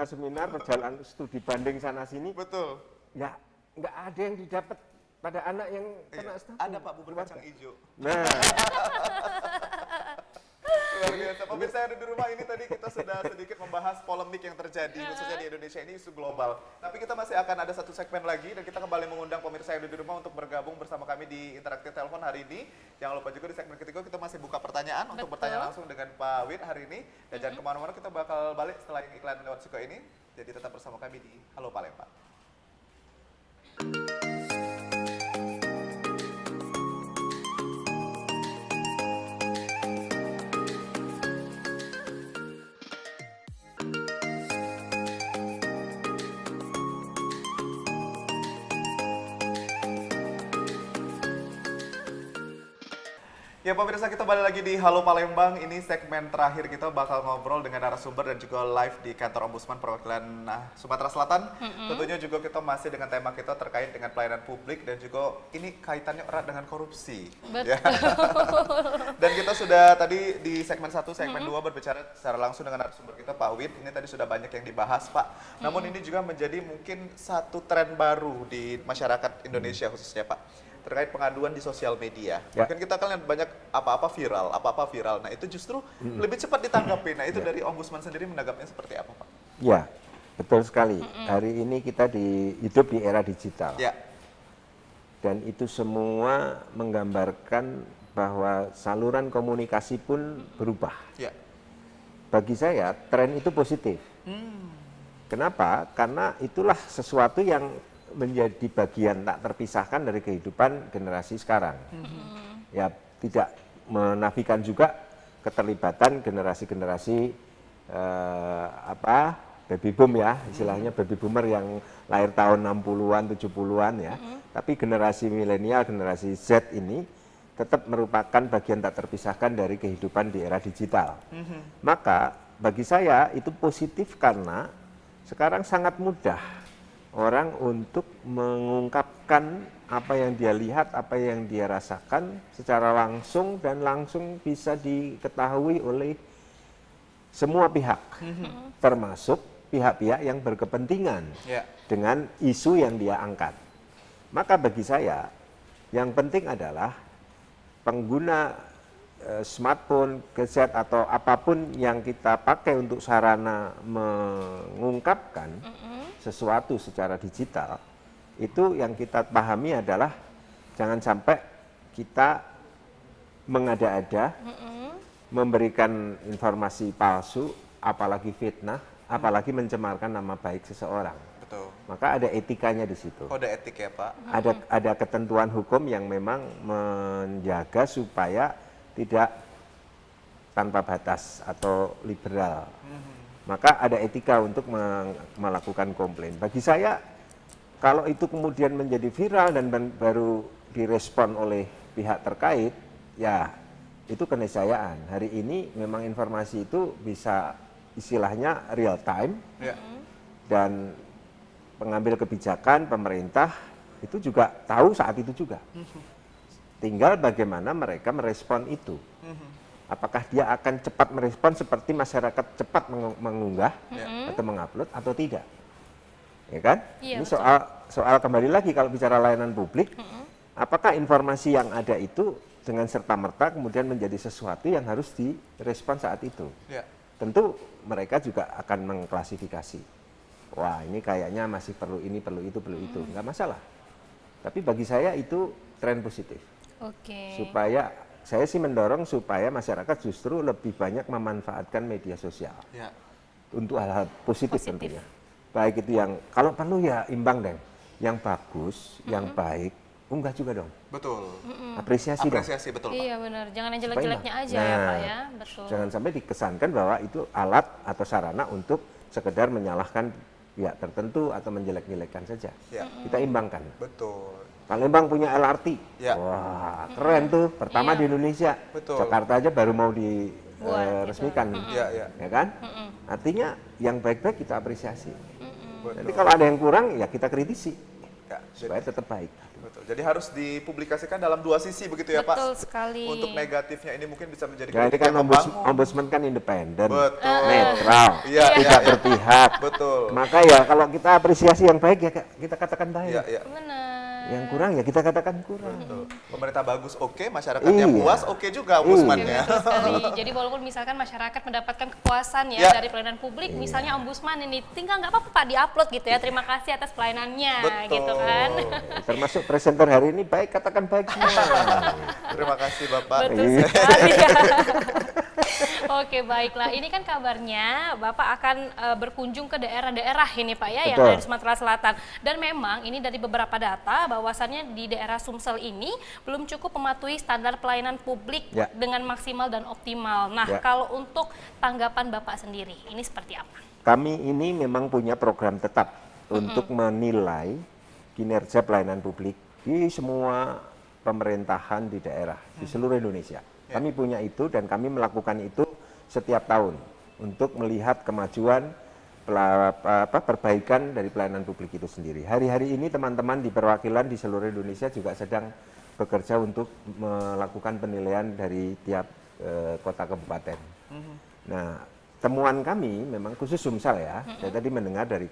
seminar perjalanan studi banding sana sini. Betul. Ya, nggak ada yang didapat pada anak yang kena stunting. Ada Pak bubur kacang hijau. Nah, Luar biasa. Pemirsa yang ada di rumah ini tadi kita sudah sedikit membahas polemik yang terjadi khususnya di Indonesia, ini isu global. Tapi kita masih akan ada satu segmen lagi dan kita kembali mengundang pemirsa yang ada di rumah untuk bergabung bersama kami di interaktif telepon hari ini. Jangan lupa juga di segmen ketiga kita masih buka pertanyaan untuk bertanya langsung dengan Pak Wid hari ini. Dan jangan kemana-mana, kita bakal balik setelah iklan lewat Siko ini. Jadi tetap bersama kami di Halo Palembang. Ya pemirsa, kita balik lagi di Halo Palembang. Ini segmen terakhir, kita bakal ngobrol dengan narasumber dan juga live di kantor Ombudsman perwakilan Sumatera Selatan. Tentunya juga kita masih dengan tema kita terkait dengan pelayanan publik dan juga ini kaitannya erat dengan korupsi. Betul. Ya. Dan kita sudah tadi di segmen 1, segmen 2 berbicara secara langsung dengan narasumber kita Pak Wid. Ini tadi sudah banyak yang dibahas Pak. Namun ini juga menjadi mungkin satu tren baru di masyarakat Indonesia khususnya Pak, terkait pengaduan di sosial media. Mungkin kita kan lihat banyak apa-apa viral. Nah itu justru lebih cepat ditanggapi. Nah itu dari Ombudsman sendiri menanggapnya seperti apa Pak? ya, betul sekali. Hari ini kita hidup di era digital. Ya. Dan itu semua menggambarkan bahwa saluran komunikasi pun berubah. Ya. Bagi saya, tren itu positif. Kenapa? Karena itulah sesuatu yang menjadi bagian tak terpisahkan dari kehidupan generasi sekarang. Ya, tidak menafikan juga keterlibatan generasi-generasi baby boom ya, istilahnya baby boomer yang lahir tahun 60-an, 70-an ya. Tapi generasi milenial, generasi Z ini tetap merupakan bagian tak terpisahkan dari kehidupan di era digital. Maka bagi saya itu positif karena sekarang sangat mudah orang untuk mengungkapkan apa yang dia lihat, apa yang dia rasakan secara langsung dan langsung bisa diketahui oleh semua pihak, termasuk pihak-pihak yang berkepentingan dengan isu yang dia angkat. Maka bagi saya, yang penting adalah pengguna smartphone, gadget atau apapun yang kita pakai untuk sarana mengungkapkan sesuatu secara digital, itu yang kita pahami adalah jangan sampai kita mengada-ada, memberikan informasi palsu, apalagi fitnah, apalagi mencemarkan nama baik seseorang. Betul. Maka ada etikanya di situ. Kode etik ya Pak? Ada ketentuan hukum yang memang menjaga supaya tidak tanpa batas atau liberal. Maka ada etika untuk melakukan komplain. Bagi saya, kalau itu kemudian menjadi viral dan baru direspon oleh pihak terkait, ya itu keniscayaan. Hari ini memang informasi itu bisa istilahnya real time, dan pengambil kebijakan pemerintah itu juga tahu saat itu juga. Tinggal bagaimana mereka merespon itu. Apakah dia akan cepat merespon seperti masyarakat cepat mengunggah atau mengupload atau tidak, ya kan? Iya, ini betul. soal kembali lagi kalau bicara layanan publik, apakah informasi yang ada itu dengan serta merta kemudian menjadi sesuatu yang harus direspon saat itu? Tentu mereka juga akan mengklasifikasi. wah ini kayaknya masih perlu ini, perlu itu, nggak masalah. Tapi bagi saya itu tren positif. Supaya saya sih mendorong supaya masyarakat justru lebih banyak memanfaatkan media sosial untuk hal-hal positif tentunya. Baik itu yang kalau perlu ya imbang deh, yang bagus, yang baik, unggah juga dong. Betul. Apresiasi dong. Betul, Pak. Iya benar, jangan yang jelek-jeleknya aja ya Pak ya. Betul. Jangan sampai dikesankan bahwa itu alat atau sarana untuk sekedar menyalahkan pihak tertentu atau menjelek-jelekkan saja. Kita imbangkan. Betul. Palembang punya LRT. Wah, keren tuh. Pertama di Indonesia. Betul. Jakarta aja baru mau diresmikan. Ya kan? Artinya yang baik-baik kita apresiasi. Jadi kalau ada yang kurang ya kita kritisi. Supaya tetap baik. Betul. Jadi harus dipublikasikan dalam dua sisi begitu ya Pak? Betul sekali. Untuk negatifnya ini mungkin bisa menjadi Ya, ini kan ombudsman kan independen, netral, tidak berpihak. Betul. Maka ya kalau kita apresiasi yang baik ya kita katakan baik. Benar. Yang kurang ya kita katakan kurang. Betul. Pemerintah bagus oke, masyarakatnya puas oke juga ombudsmannya. Betul sekali. Jadi walaupun misalkan masyarakat mendapatkan kepuasan ya dari pelayanan publik, misalnya ombudsman ini tinggal nggak apa-apa Pak diupload gitu ya. Terima kasih atas pelayanannya gitu kan. Termasuk presenter hari ini baik, katakan baik semua. Terima kasih Bapak. Betul sekali. Oke baiklah, ini kan kabarnya Bapak akan berkunjung ke daerah-daerah ini Pak ya, yang ada di Sumatera Selatan. Dan memang ini dari beberapa data bahwasannya di daerah Sumsel ini belum cukup mematuhi standar pelayanan publik dengan maksimal dan optimal. Nah kalau untuk tanggapan Bapak sendiri, ini seperti apa? Kami ini memang punya program tetap untuk menilai kinerja pelayanan publik di semua pemerintahan di daerah, di seluruh Indonesia. Kami punya itu dan kami melakukan itu setiap tahun untuk melihat kemajuan perbaikan dari pelayanan publik itu sendiri. Hari-hari ini teman-teman di perwakilan di seluruh Indonesia juga sedang bekerja untuk melakukan penilaian dari tiap kota kabupaten. Nah, temuan kami memang khusus Sumsel ya. Saya tadi mendengar dari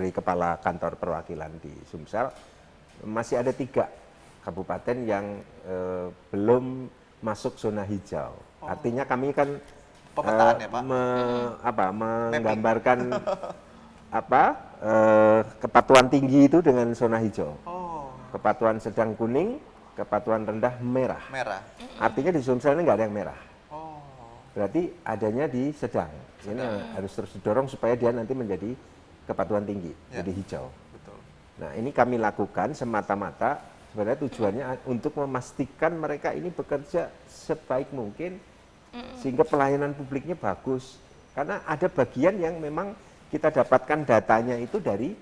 kepala kantor perwakilan di Sumsel masih ada 3 kabupaten yang belum masuk zona hijau. Artinya kami kan pemetaan ya Pak? Menggambarkan kepatuhan tinggi itu dengan zona hijau. Kepatuhan sedang kuning, kepatuhan rendah merah. Artinya di Sumsel ini nggak ada yang merah. Berarti adanya di sedang. Ini harus terus didorong supaya dia nanti menjadi kepatuhan tinggi, jadi hijau. Betul. Nah ini kami lakukan semata-mata sebenarnya tujuannya untuk memastikan mereka ini bekerja sebaik mungkin sehingga pelayanan publiknya bagus. Karena ada bagian yang memang kita dapatkan datanya itu dari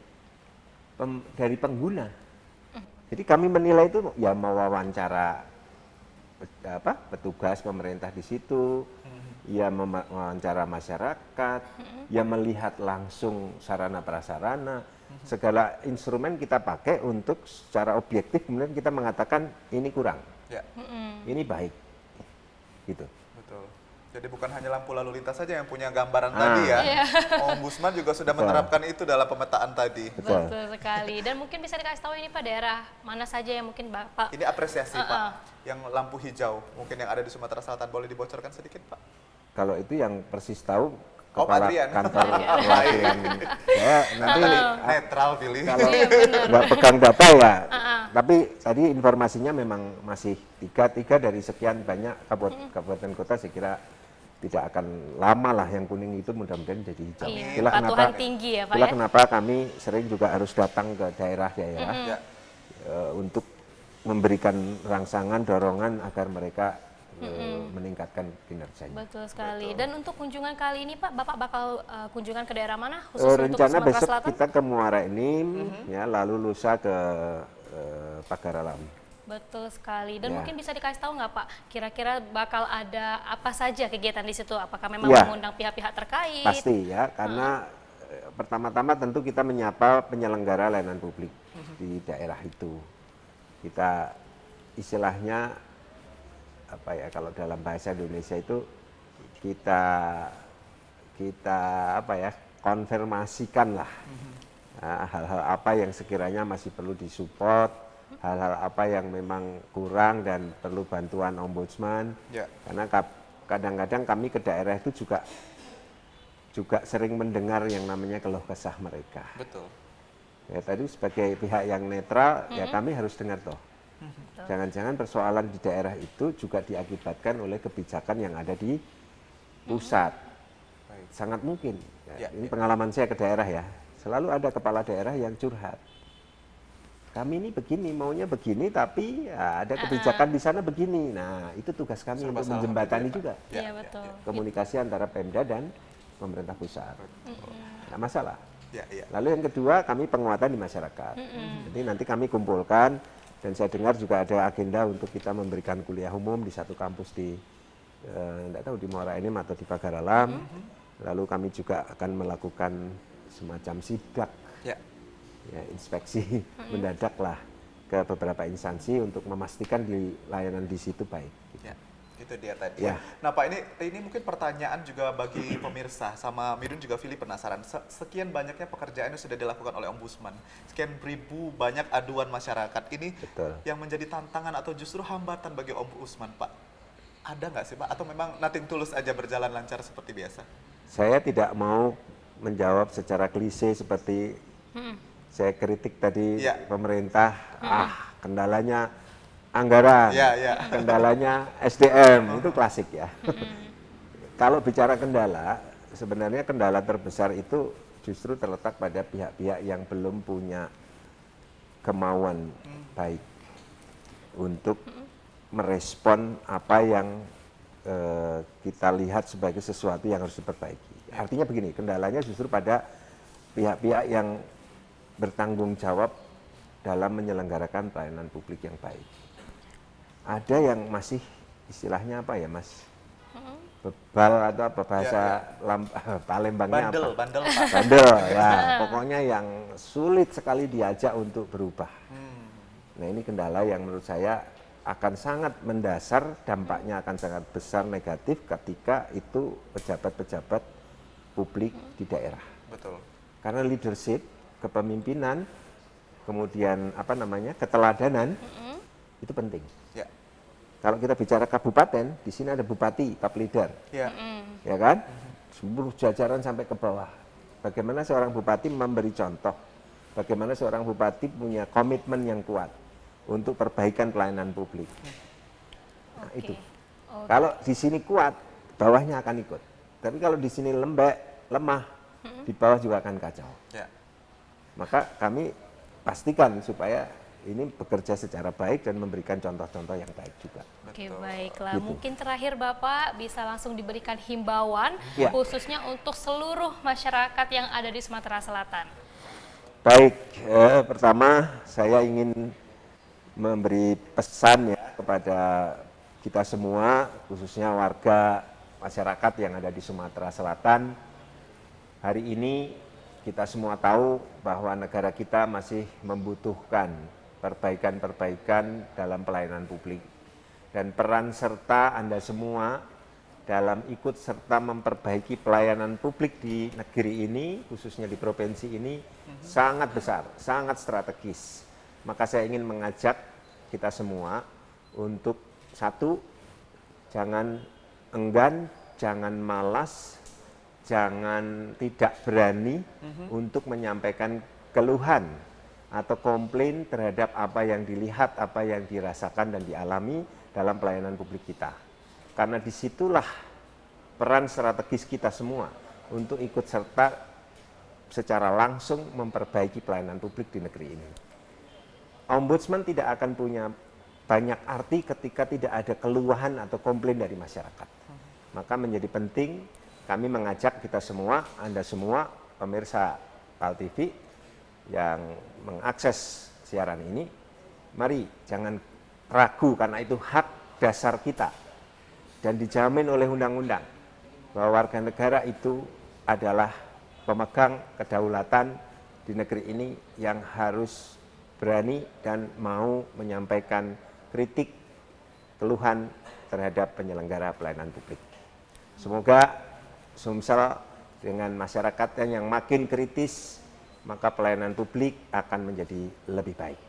pengguna. Jadi kami menilai itu ya mewawancara petugas pemerintah di situ, ya mewawancara masyarakat, ya melihat langsung sarana prasarana, segala instrumen kita pakai untuk secara objektif kemudian kita mengatakan ini kurang, ini baik, gitu. Betul. Jadi bukan hanya lampu lalu lintas saja yang punya gambaran tadi ya. Ombudsman juga sudah menerapkan itu dalam pemetaan tadi. Betul sekali. Dan mungkin bisa dikasih tahu ini Pak daerah mana saja yang mungkin Bapak. Ini apresiasi Pak. Yang lampu hijau mungkin yang ada di Sumatera Selatan boleh dibocorkan sedikit Pak? Kalau itu yang persis tahu kepala kantor perwakilan. Ya, nanti netral pilih. Kalau nggak pegang data ya. Tapi tadi informasinya memang masih tiga dari sekian banyak kabupaten kota, saya kira tidak akan lama lah yang kuning itu mudah-mudahan jadi hijau. Patuhan tinggi ya Pak ya. Kenapa kami sering juga harus datang ke daerah-daerah untuk memberikan rangsangan, dorongan agar mereka meningkatkan kinerjanya. Betul sekali. Dan untuk kunjungan kali ini Pak, Bapak bakal kunjungan ke daerah mana? Khusus rencana untuk besok Selatan? kita ke Muara Enim, ya, lalu lusa ke Pagar Alam. Betul sekali. Dan mungkin bisa dikasih tahu nggak Pak, kira-kira bakal ada apa saja kegiatan di situ? Apakah memang mengundang pihak-pihak terkait? Pasti ya, karena pertama-tama tentu kita menyapa penyelenggara layanan publik di daerah itu. Kita istilahnya kalau dalam bahasa Indonesia itu kita konfirmasikan lah hal-hal apa yang sekiranya masih perlu disupport, hal-hal apa yang memang kurang dan perlu bantuan ombudsman. Karena kadang-kadang kami ke daerah itu juga juga sering mendengar yang namanya keluh kesah mereka. Betul. Ya tadi sebagai pihak yang netral, ya kami harus dengar toh. Jangan-jangan persoalan di daerah itu juga diakibatkan oleh kebijakan yang ada di pusat. Sangat mungkin. Ya, ini pengalaman saya ke daerah ya. Selalu ada kepala daerah yang curhat. Kami ini begini, maunya begini, tapi ya, ada kebijakan di sana begini. Nah, itu tugas kami untuk menjembatani juga. Iya, betul. Komunikasi antara Pemda dan pemerintah pusat. Tidak masalah. Ya, ya. Lalu yang kedua, kami penguatan di masyarakat. Jadi nanti kami kumpulkan, dan saya dengar juga ada agenda untuk kita memberikan kuliah umum di satu kampus di, tidak tahu di Muara Enim atau di Pagar Alam. Lalu kami juga akan melakukan semacam sidak. Ya. Ya, inspeksi mendadak lah ke beberapa instansi untuk memastikan di layanan di situ baik. Ya, itu dia tadi. Ya. Nah Pak, ini mungkin pertanyaan juga bagi pemirsa, sama Midun juga Philip penasaran. Sekian banyaknya pekerjaan yang sudah dilakukan oleh Ombudsman, sekian ribu banyak aduan masyarakat. Ini Betul. yang menjadi tantangan atau justru hambatan bagi Ombudsman, Pak? Ada nggak sih Pak? Atau memang nothing tulus aja berjalan lancar seperti biasa? Saya tidak mau menjawab secara klise seperti saya kritik tadi pemerintah, kendalanya anggaran, kendalanya SDM, itu klasik ya. Kalau bicara kendala, sebenarnya kendala terbesar itu justru terletak pada pihak-pihak yang belum punya kemauan baik untuk merespon apa yang kita lihat sebagai sesuatu yang harus diperbaiki. Artinya begini, kendalanya justru pada pihak-pihak yang bertanggung jawab dalam menyelenggarakan pelayanan publik yang baik. Ada yang masih istilahnya apa ya Mas? Bebal atau apa bahasa Palembangnya apa? Bandel Pak. Bandel ya, pokoknya yang sulit sekali diajak untuk berubah. Nah ini kendala yang menurut saya akan sangat mendasar, dampaknya akan sangat besar negatif ketika itu pejabat-pejabat publik di daerah. Betul. Karena leadership, kepemimpinan, kemudian apa namanya keteladanan itu penting. Ya. Kalau kita bicara kabupaten, di sini ada bupati, top leader, Ya. ya kan? Seluruh jajaran sampai ke bawah. Bagaimana seorang bupati memberi contoh, bagaimana seorang bupati punya komitmen yang kuat untuk perbaikan pelayanan publik. Nah, itu. Kalau di sini kuat, bawahnya akan ikut. Tapi kalau di sini lembek, lemah, di bawah juga akan kacau. Ya. Maka kami pastikan supaya ini bekerja secara baik dan memberikan contoh-contoh yang baik juga. Oke, baiklah. Gitu. Mungkin terakhir Bapak bisa langsung diberikan himbauan khususnya untuk seluruh masyarakat yang ada di Sumatera Selatan. Baik, pertama saya ingin memberi pesan ya kepada kita semua, khususnya warga masyarakat yang ada di Sumatera Selatan. Hari ini kita semua tahu bahwa negara kita masih membutuhkan perbaikan-perbaikan dalam pelayanan publik. Dan peran serta Anda semua dalam ikut serta memperbaiki pelayanan publik di negeri ini, khususnya di provinsi ini, sangat besar, sangat strategis. Maka saya ingin mengajak kita semua untuk satu, jangan enggan, jangan malas, jangan tidak berani untuk menyampaikan keluhan atau komplain terhadap apa yang dilihat, apa yang dirasakan dan dialami dalam pelayanan publik kita. Karena disitulah peran strategis kita semua untuk ikut serta secara langsung memperbaiki pelayanan publik di negeri ini. Ombudsman tidak akan punya banyak arti ketika tidak ada keluhan atau komplain dari masyarakat. Maka menjadi penting kami mengajak kita semua, Anda semua, pemirsa PAL TV yang mengakses siaran ini, mari jangan ragu karena itu hak dasar kita dan dijamin oleh undang-undang bahwa warga negara itu adalah pemegang kedaulatan di negeri ini yang harus berani dan mau menyampaikan kritik, keluhan terhadap penyelenggara pelayanan publik. Semoga Sumsel dengan masyarakatnya yang makin kritis, maka pelayanan publik akan menjadi lebih baik.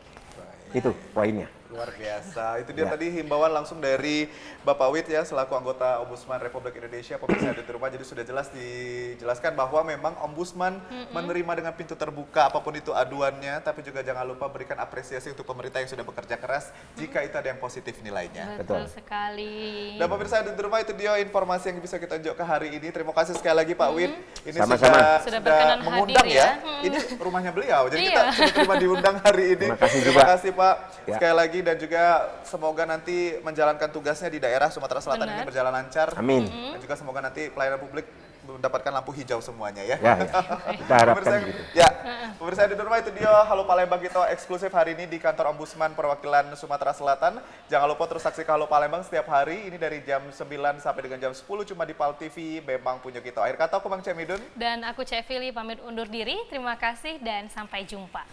Itu poinnya. Luar biasa. Itu dia Ya. tadi himbauan langsung dari Bapak Wid ya selaku anggota Ombudsman Republik Indonesia. Pemirsa di rumah, jadi sudah jelas dijelaskan bahwa memang Ombudsman menerima dengan pintu terbuka apapun itu aduannya, tapi juga jangan lupa berikan apresiasi untuk pemerintah yang sudah bekerja keras jika itu ada yang positif nilainya. Betul sekali. Dan pemirsa di rumah, itu dia informasi yang bisa kita unjukkan hari ini. Terima kasih sekali lagi Pak Wid. Ini Sama-sama. Sudah berkenan mengundang hadir ya. Ini rumahnya beliau. Jadi Iya. kita sudah terima diundang hari ini. Terima kasih juga. Terima kasih Pak Ya. sekali lagi, dan juga semoga nanti menjalankan tugasnya di daerah Sumatera Selatan ini Benar. berjalan lancar. Amin. Dan juga semoga nanti pelayanan publik mendapatkan lampu hijau semuanya ya. Ya, ya. Kita harapkan Pemirsa, gitu. ya, pemirsa di rumah, itu dia Halo Palembang kita eksklusif hari ini di kantor Ombudsman Perwakilan Sumatera Selatan. Jangan lupa terus saksikan Halo Palembang setiap hari ini dari jam 9 sampai dengan jam 10 cuma di PAL TV. Memang punya kita. Akhir kata aku Bang Cemidun. Dan aku Cevili pamit undur diri. Terima kasih dan sampai jumpa.